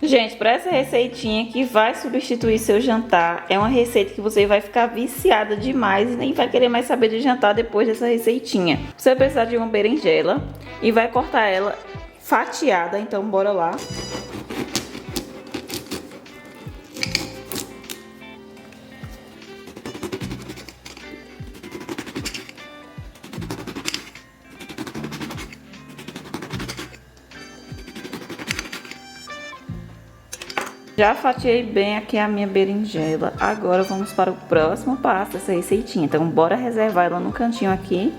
Gente, para essa receitinha que vai substituir seu jantar, é uma receita que você vai ficar viciada demais e nem vai querer mais saber de jantar depois dessa receitinha. Você vai precisar de uma berinjela e vai cortar ela fatiada, então bora lá. Já fatiei bem aqui a minha berinjela. Agora vamos para o próximo passo dessa receitinha. Então bora reservar ela no cantinho aqui.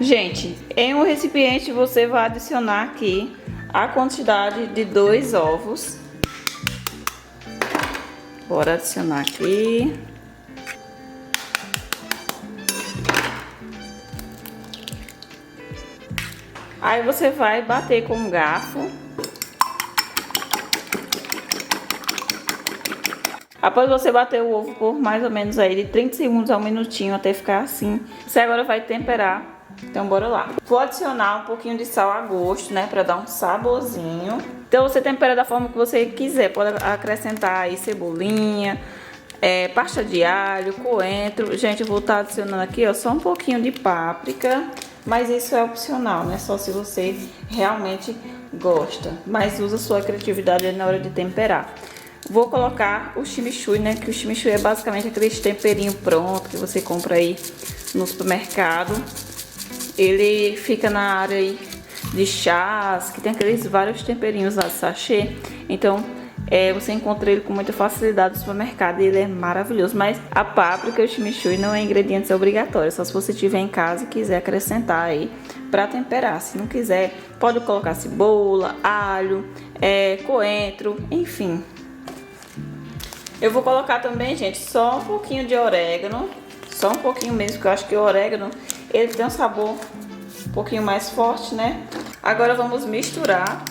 Gente, em um recipiente você vai adicionar aqui a quantidade de 2 ovos. Bora adicionar aqui. Aí você vai bater com um garfo. Após você bater o ovo por mais ou menos aí de 30 segundos a 1 minutinho até ficar assim, você agora vai temperar. Então bora lá. Vou adicionar um pouquinho de sal a gosto, né, para dar um saborzinho. Então você tempera da forma que você quiser. Pode acrescentar aí cebolinha, pasta de alho, coentro. Gente, eu vou estar adicionando aqui, ó, só um pouquinho de páprica, mas isso é opcional, né? Só se você realmente gosta. Mas usa sua criatividade na hora de temperar. Vou colocar o chimichurri, né? Que o chimichurri é basicamente aquele temperinho pronto que você compra aí no supermercado. Ele fica na área aí de chás, que tem aqueles vários temperinhos lá de sachê. Então, você encontra ele com muita facilidade no supermercado e ele é maravilhoso. Mas a páprica e o chimichurri não é ingredientes obrigatórios, só se você tiver em casa e quiser acrescentar aí para temperar. Se não quiser, pode colocar cebola, alho, coentro, enfim. Eu vou colocar também, gente, só um pouquinho de orégano. Só um pouquinho mesmo, porque eu acho que o orégano, ele tem um sabor um pouquinho mais forte, né? Agora vamos misturar.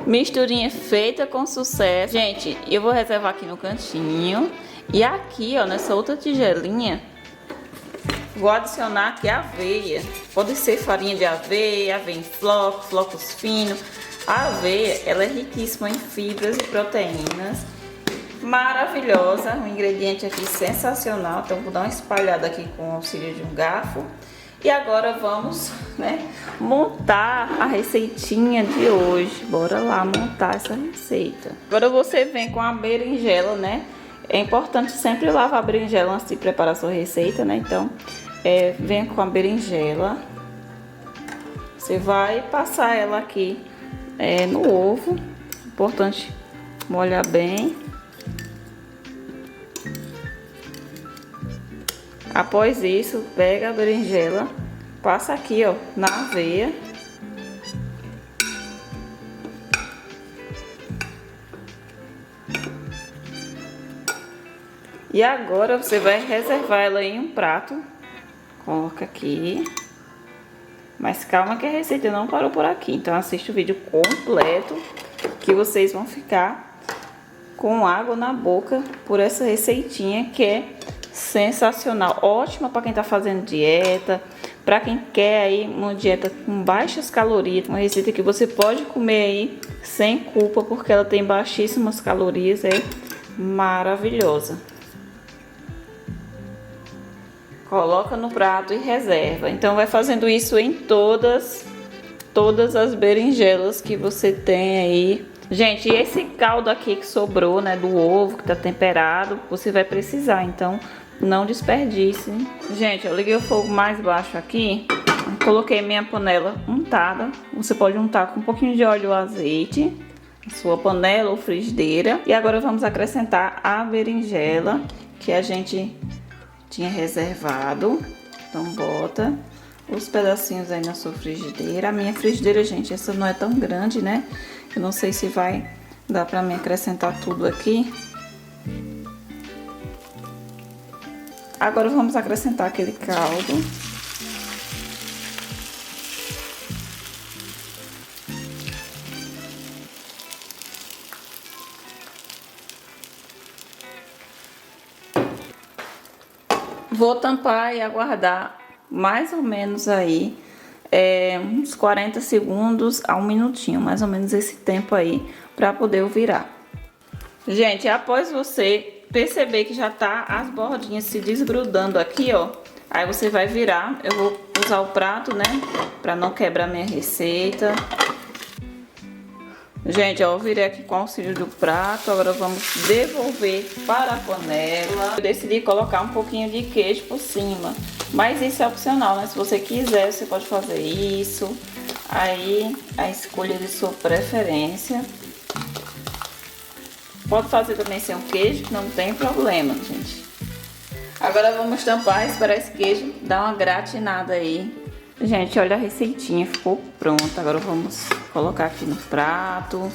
Misturinha feita com sucesso. Gente, eu vou reservar aqui no cantinho. E aqui, ó, nessa outra tigelinha, vou adicionar aqui a aveia. Pode ser farinha de aveia, aveia em flocos, flocos finos. A aveia, ela é riquíssima em fibras e proteínas. Maravilhosa, um ingrediente aqui sensacional. Então vou dar uma espalhada aqui com o auxílio de um garfo. E agora vamos, né, montar a receitinha de hoje. Bora lá montar essa receita. Agora você vem com a berinjela, né? É importante sempre lavar a berinjela antes de preparar a sua receita, né? Então, vem com a berinjela. Você vai passar ela aqui no ovo. Importante molhar bem. Após isso, pega a berinjela, passa aqui, ó, na aveia. E agora você vai reservar ela em um prato. Coloca aqui. Mas calma que a receita não parou por aqui. Então assista o vídeo completo, que vocês vão ficar com água na boca por essa receitinha que é sensacional. Ótima para quem tá fazendo dieta, para quem quer aí uma dieta com baixas calorias. Uma receita que você pode comer aí sem culpa, porque ela tem baixíssimas calorias, é maravilhosa. Coloca no prato e reserva. Então vai fazendo isso em todas as berinjelas que você tem aí. Gente, e esse caldo aqui que sobrou, né, do ovo que tá temperado, você vai precisar, então não desperdice. Gente, eu liguei o fogo mais baixo aqui, coloquei minha panela untada. Você pode untar com um pouquinho de óleo ou azeite, sua panela ou frigideira. E agora vamos acrescentar a berinjela que a gente tinha reservado. Então bota os pedacinhos aí na sua frigideira. A minha frigideira, gente, essa não é tão grande, né? Eu não sei se vai dar pra mim acrescentar tudo aqui. Agora vamos acrescentar aquele caldo. Vou tampar e aguardar mais ou menos aí uns 40 segundos a 1 minutinho, mais ou menos esse tempo aí, para poder eu virar. Gente, após você perceber que já tá as bordinhas se desgrudando aqui, ó, aí você vai virar. Eu vou usar o prato, né, para não quebrar minha receita. Gente, ó, eu virei aqui com o auxílio do prato. Agora vamos devolver para a panela. Eu decidi colocar um pouquinho de queijo por cima, mas isso é opcional, né? Se você quiser, você pode fazer isso. Aí, a escolha de sua preferência. Pode fazer também sem o queijo, que não tem problema, gente. Agora vamos tampar e esperar esse queijo dar uma gratinada aí. Gente, olha a receitinha, ficou pronta. Agora vamos colocar aqui no prato.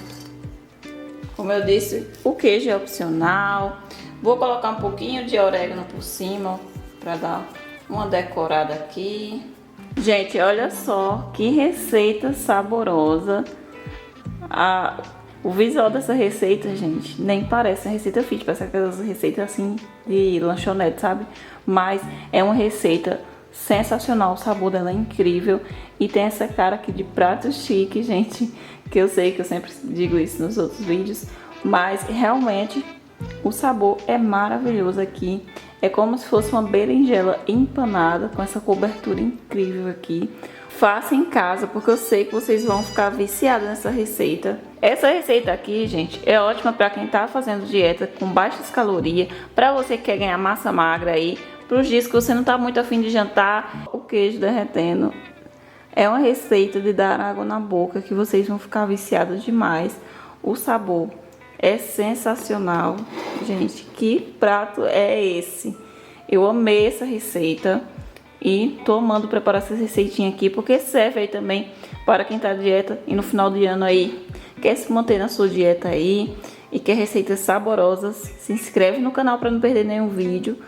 Como eu disse, o queijo é opcional. Vou colocar um pouquinho de orégano por cima para dar uma decorada aqui. Gente, olha só que receita saborosa. O visual dessa receita, gente, nem parece uma receita fit, parece aquelas receitas assim de lanchonete, sabe? Mas é uma receita sensacional, o sabor dela é incrível e tem essa cara aqui de prato chique, gente, que eu sei que eu sempre digo isso nos outros vídeos, mas realmente o sabor é maravilhoso aqui. É como se fosse uma berinjela empanada com essa cobertura incrível aqui. Faça em casa, porque eu sei que vocês vão ficar viciados nessa receita. Essa receita aqui, gente, é ótima para quem tá fazendo dieta com baixas calorias, para você que quer ganhar massa magra aí, para os dias que você não tá muito afim de jantar, o queijo derretendo. É uma receita de dar água na boca, que vocês vão ficar viciados demais. O sabor é sensacional. Gente, que prato é esse? Eu amei essa receita. E tô amando preparar essa receitinha aqui, porque serve aí também para quem tá de dieta e no final de ano aí quer se manter na sua dieta aí e quer receitas saborosas. Se inscreve no canal para não perder nenhum vídeo,